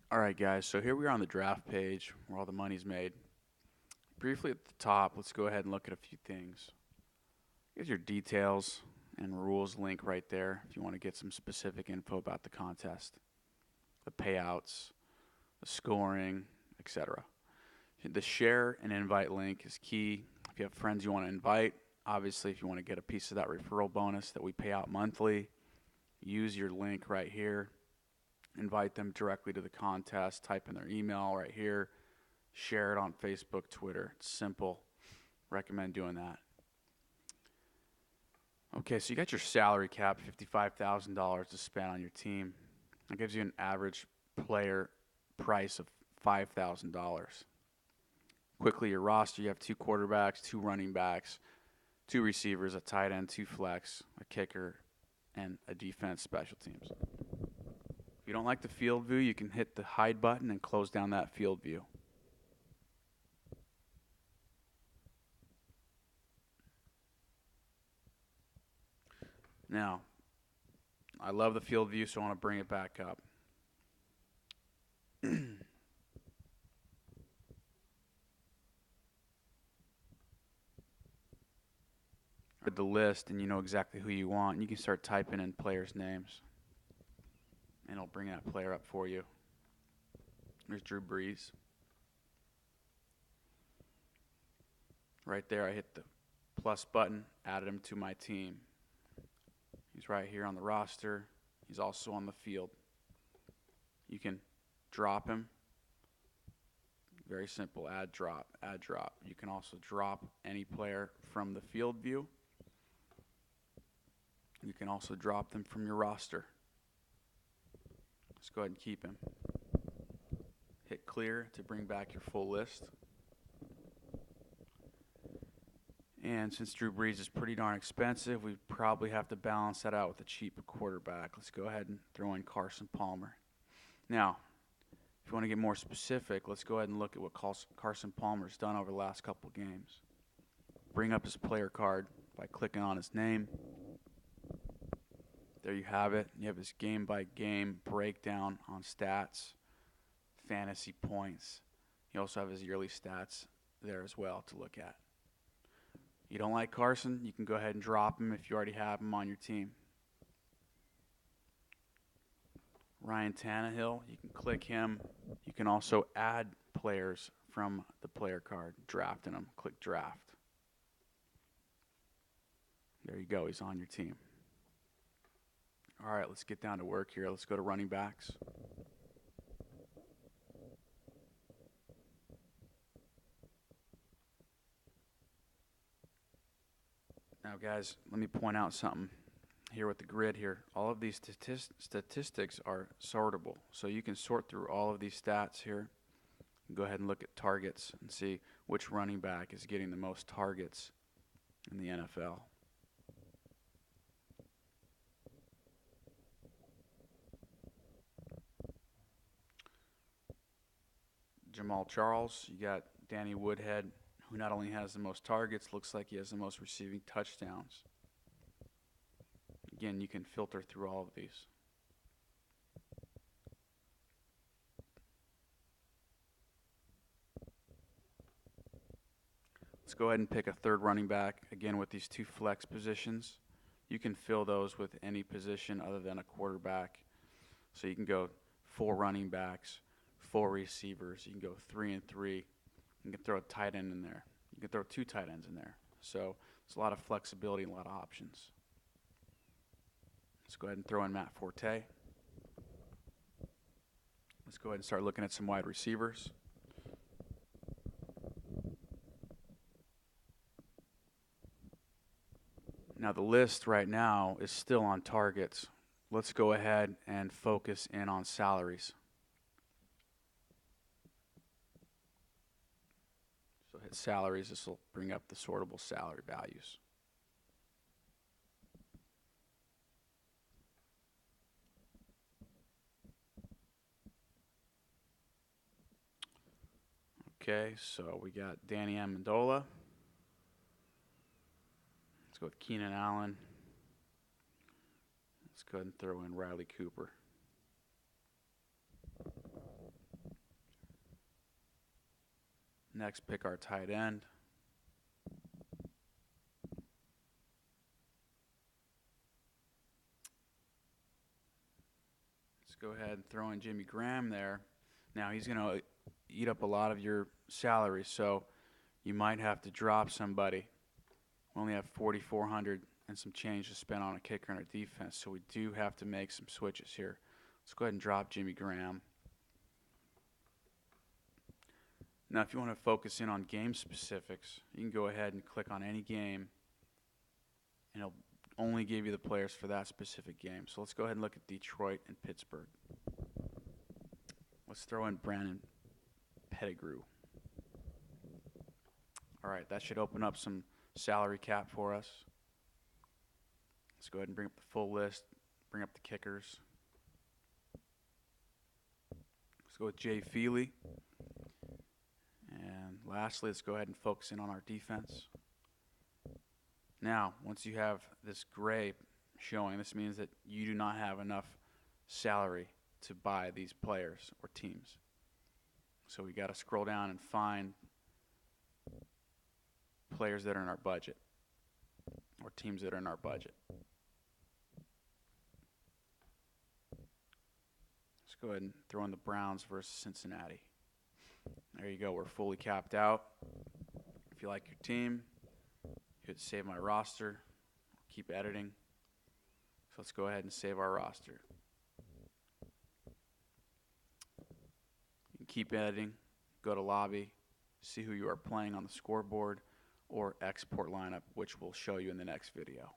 All right, guys, so here we are on the draft page where all the money's made. Briefly at the top, let's go ahead and look at a few things. Here's your details and rules link right there if you want to get some specific info about the contest, the payouts, the scoring, etc. The share and invite link is key. If you have friends you want to invite, obviously if you want to get a piece of that referral bonus that we pay out monthly, use your link right here. Invite them directly to the contest, type in their email right here, share it on Facebook, Twitter. It's simple. Recommend doing that. Okay, so you got your salary cap, $55,000 to spend on your team. That gives you an average player price of $5,000. Quickly, your roster, you have 2 quarterbacks, 2 running backs, 2 receivers, a tight end, 2 flex, a kicker, and a defense special teams. If you don't like the field view, you can hit the hide button and close down that field view. Now, I love the field view, so I want to bring it back up. With the list, and you know exactly who you want, and you can start typing in players' names, and it'll bring that player up for you. There's Drew Brees. Right there, I hit the plus button, added him to my team. He's right here on the roster. He's also on the field. You can drop him. Very simple, add, drop, add, drop. You can also drop any player from the field view. You can also drop them from your roster. Let's go ahead and keep him. Hit clear to bring back your full list. And since Drew Brees is pretty darn expensive, we probably have to balance that out with a cheap quarterback. Let's go ahead and throw in Carson Palmer. Now, if you want to get more specific, let's go ahead and look at what Carson Palmer's done over the last couple games. Bring up his player card by clicking on his name. There you have it. You have his game-by-game breakdown on stats, fantasy points. You also have his yearly stats there as well to look at. You don't like Carson, you can go ahead and drop him if you already have him on your team. Ryan Tannehill, you can click him. You can also add players from the player card, drafting them. Click draft. There you go, he's on your team. All right, let's get down to work here. Let's go to running backs. Now, guys, let me point out something here with the grid here. All of these statistics are sortable. So you can sort through all of these stats here. Go ahead and look at targets and see which running back is getting the most targets in the NFL. Jamal Charles, you got Danny Woodhead, who not only has the most targets, looks like he has the most receiving touchdowns. Again, you can filter through all of these. Let's go ahead and pick a third running back. Again, with these 2 flex positions, you can fill those with any position other than a quarterback. So you can go 4 running backs, 4 receivers. You can go 3 and 3. You can throw a tight end in there. You can throw 2 tight ends in there. So it's a lot of flexibility and a lot of options. Let's go ahead and throw in Matt Forte. Let's go ahead and start looking at some wide receivers. Now the list right now is still on targets. Let's go ahead and focus in on salaries. So hit salaries. This will bring up the sortable salary values. Okay, so we got Danny Amendola. Let's go with Keenan Allen. Let's go ahead and throw in Riley Cooper. Next, pick our tight end. Let's go ahead and throw in Jimmy Graham there. Now he's going to eat up a lot of your salary, so you might have to drop somebody. We only have 4,400 and some change to spend on a kicker and a defense, so we do have to make some switches here. Let's go ahead and drop Jimmy Graham. Now, if you want to focus in on game specifics, you can go ahead and click on any game, and it'll only give you the players for that specific game. So let's go ahead and look at Detroit and Pittsburgh. Let's throw in Brandon Pettigrew. All right, that should open up some salary cap for us. Let's go ahead and bring up the full list, bring up the kickers. Let's go with Jay Feely. And lastly, let's go ahead and focus in on our defense. Now, once you have this gray showing, this means that you do not have enough salary to buy these players or teams. So we got to scroll down and find players that are in our budget or teams that are in our budget. Let's go ahead and throw in the Browns versus Cincinnati. There you go. We're fully capped out. If you like your team, hit save my roster. Keep editing. So let's go ahead and save our roster. You can keep editing. Go to lobby. See who you are playing on the scoreboard, or export lineup, which we'll show you in the next video.